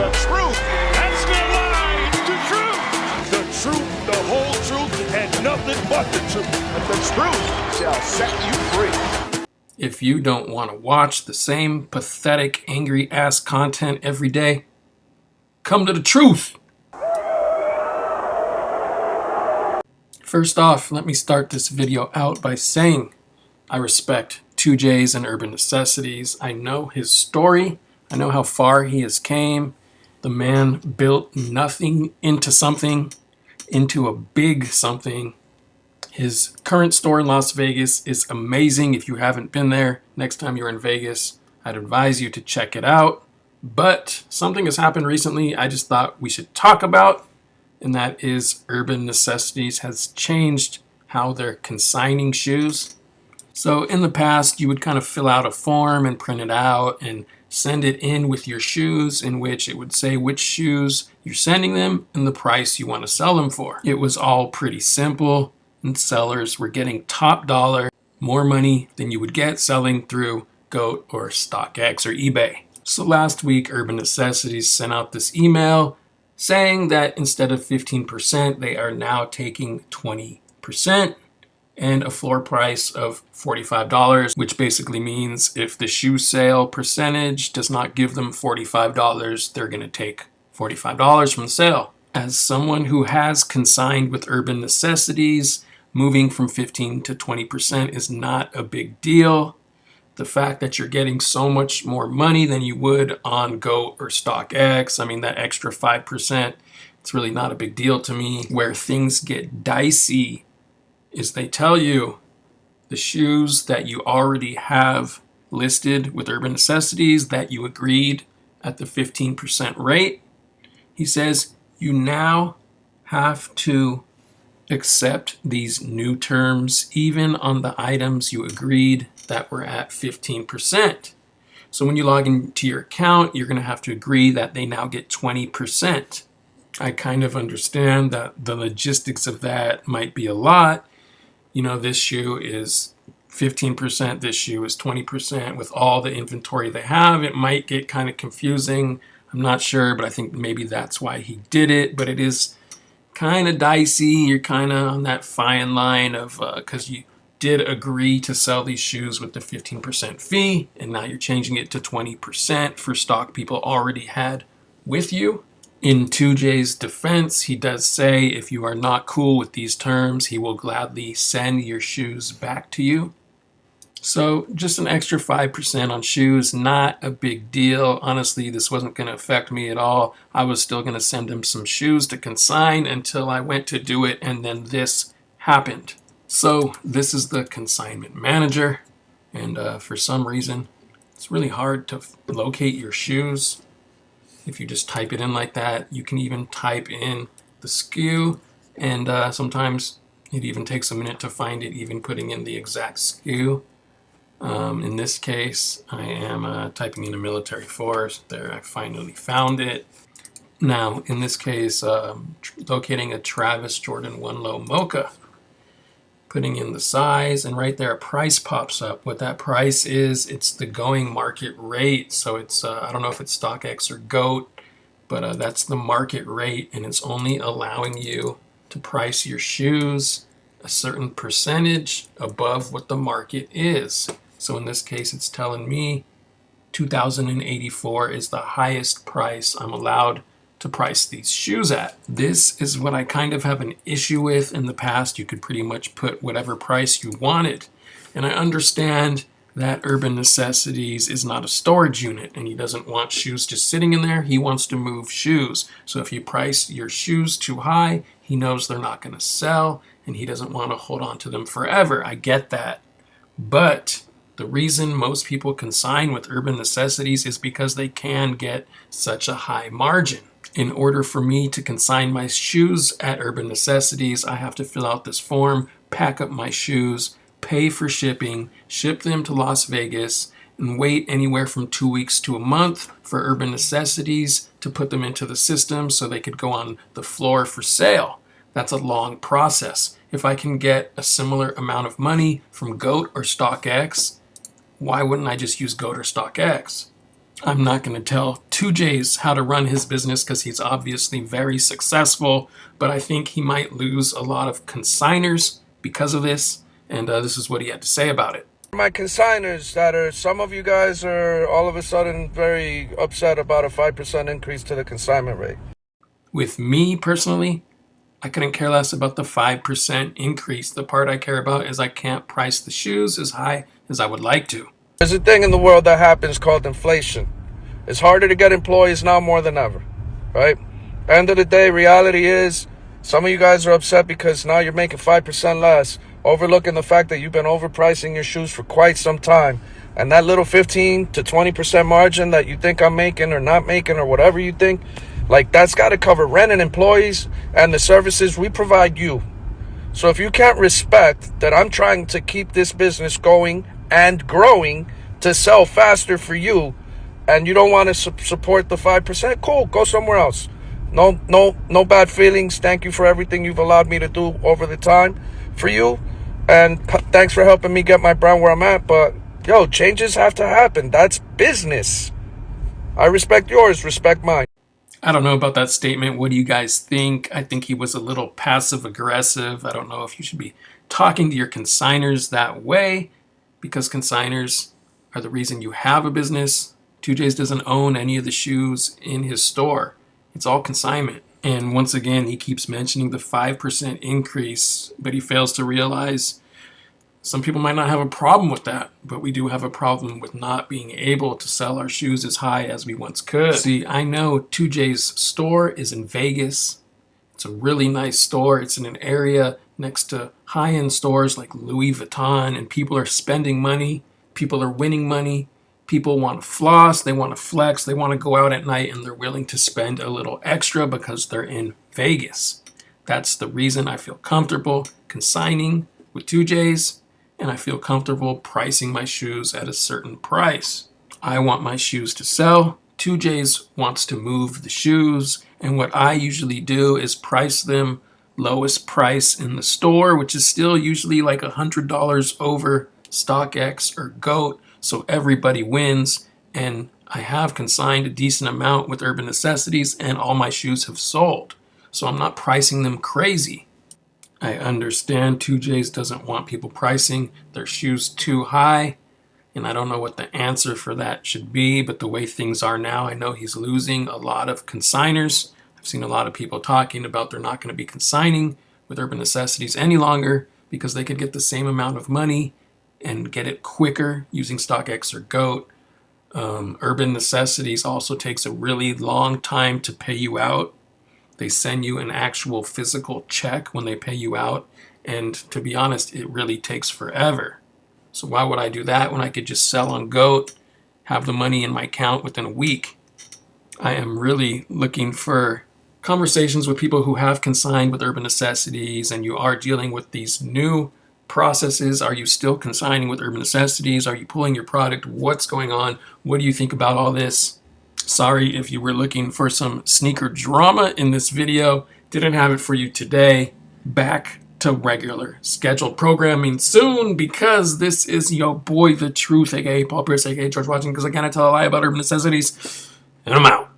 The truth. That's the line. The truth, the whole truth, and nothing but the truth. But the truth shall set you free. If you don't want to watch the same pathetic, angry-ass content every day, come to the truth. First off, let me start this video out by saying I respect 2J's and Urban Necessities. I know his story. I know how far he has came. The man built nothing into something, into a big something. His current store in Las Vegas is amazing. If you haven't been there, next time you're in Vegas, I'd advise you to check it out. But something has happened recently I just thought we should talk about, and that is Urban Necessities has changed how they're consigning shoes. So in the past, you would kind of fill out a form and print it out and send it in with your shoes, in which it would say which shoes you're sending them and the price you want to sell them for. It was all pretty simple, and sellers were getting top dollar, more money than you would get selling through GOAT or StockX or eBay. So last week, Urban Necessities sent out this email saying that instead of 15%, they are now taking 20%. And a floor price of $45, which basically means if the shoe sale percentage does not give them $45, they're going to take $45 from the sale. As someone who has consigned with Urban Necessities, moving from 15 to 20% is not a big deal. The fact that you're getting so much more money than you would on GOAT or StockX, I mean, that extra 5%, it's really not a big deal to me. Where things get dicey is they tell you the shoes that you already have listed with Urban Necessities that you agreed at the 15% rate. He says you now have to accept these new terms even on the items you agreed that were at 15%. So when you log into your account, you're going to have to agree that they now get 20%. I kind of understand that the logistics of that might be a lot. You know, this shoe is 15%, this shoe is 20%. With all the inventory they have, it might get kind of confusing. I'm not sure, but I think maybe that's why he did it. But it is kind of dicey. You're kind of on that fine line of, because you did agree to sell these shoes with the 15% fee, and now you're changing it to 20% for stock people already had with you. In 2J's defense, he does say if you are not cool with these terms, he will gladly send your shoes back to you. So just an extra 5% on shoes, not a big deal. Honestly, this wasn't going to affect me at all. I was still going to send him some shoes to consign until I went to do it, and then this happened. So this is the consignment manager, and for some reason, it's really hard to locate your shoes. If you just type it in like that, you can even type in the SKU, and sometimes it even takes a minute to find it, even putting in the exact SKU. In this case, I am typing in a military force. There, I finally found it. Now, in this case, locating a Travis Jordan 1 Low Mocha. Putting in the size, and right there a price pops up. What that price is, it's the going market rate. So it's, I don't know if it's StockX or GOAT, but that's the market rate, and it's only allowing you to price your shoes a certain percentage above what the market is. So in this case, it's telling me $2,084 is the highest price I'm allowed to price these shoes at. This is what I kind of have an issue with. In the past, you could pretty much put whatever price you wanted. And I understand that Urban Necessities is not a storage unit, and he doesn't want shoes just sitting in there. He wants to move shoes. So if you price your shoes too high, he knows they're not going to sell, and he doesn't want to hold on to them forever. I get that. But the reason most people consign with Urban Necessities is because they can get such a high margin. In order for me to consign my shoes at Urban Necessities, I have to fill out this form, pack up my shoes, pay for shipping, ship them to Las Vegas, and wait anywhere from 2 weeks to a month for Urban Necessities to put them into the system so they could go on the floor for sale. That's a long process. If I can get a similar amount of money from GOAT or StockX, why wouldn't I just use GOAT or StockX? I'm not going to tell 2J's how to run his business because he's obviously very successful, but I think he might lose a lot of consigners because of this, and this is what he had to say about it. My consigners that are, some of you guys are all of a sudden very upset about a 5% increase to the consignment rate. With me personally, I couldn't care less about the 5% increase. The part I care about is I can't price the shoes as high as I would like to. There's a thing in the world that happens called inflation. It's harder to get employees now more than ever, right? End of the day, reality is some of you guys are upset because now you're making 5% less, overlooking the fact that you've been overpricing your shoes for quite some time. And that little 15 to 20% margin that you think I'm making or not making or whatever you think, like that's got to cover rent and employees and the services we provide you. So if you can't respect that I'm trying to keep this business going and growing to sell faster for you, and you don't want to support the 5%, cool, go somewhere else. No bad feelings. Thank you for everything you've allowed me to do over the time for you. And thanks for helping me get my brand where I'm at. But, yo, changes have to happen. That's business. I respect yours. Respect mine. I don't know about that statement. What do you guys think? I think he was a little passive aggressive. I don't know if you should be talking to your consigners that way, because consigners are the reason you have a business. 2J's doesn't own any of the shoes in his store. It's all consignment. And once again, he keeps mentioning the 5% increase, but he fails to realize some people might not have a problem with that, but we do have a problem with not being able to sell our shoes as high as we once could. See, I know 2J's store is in Vegas. It's a really nice store. It's in an area next to high-end stores like Louis Vuitton, and people are spending money. People are winning money. People want to floss, they want to flex, they want to go out at night, and they're willing to spend a little extra because they're in Vegas. That's the reason I feel comfortable consigning with 2J's, and I feel comfortable pricing my shoes at a certain price. I want my shoes to sell. 2J's wants to move the shoes, and what I usually do is price them lowest price in the store, which is still usually like $100 over StockX or GOAT, so everybody wins. And I have consigned a decent amount with Urban Necessities, and all my shoes have sold, so I'm not pricing them crazy. I understand 2J's doesn't want people pricing their shoes too high, and I don't know what the answer for that should be, but the way things are now, I know he's losing a lot of consigners. I've seen a lot of people talking about they're not going to be consigning with Urban Necessities any longer because they could get the same amount of money and get it quicker using StockX or GOAT. Urban Necessities also takes a really long time to pay you out. They send you an actual physical check when they pay you out, and to be honest, it really takes forever. So why would I do that when I could just sell on GOAT, have the money in my account within a week? I am really looking for conversations with people who have consigned with Urban Necessities, and you are dealing with these new processes. Are you still consigning with Urban Necessities? Are you pulling your product? What's going on? What do you think about all this? Sorry if you were looking for some sneaker drama in this video. Didn't have it for you today. Back to regular scheduled programming soon, because this is your boy, The Truth, aka Paul Pierce, aka George Washington, because I cannot tell a lie about Urban Necessities. And I'm out.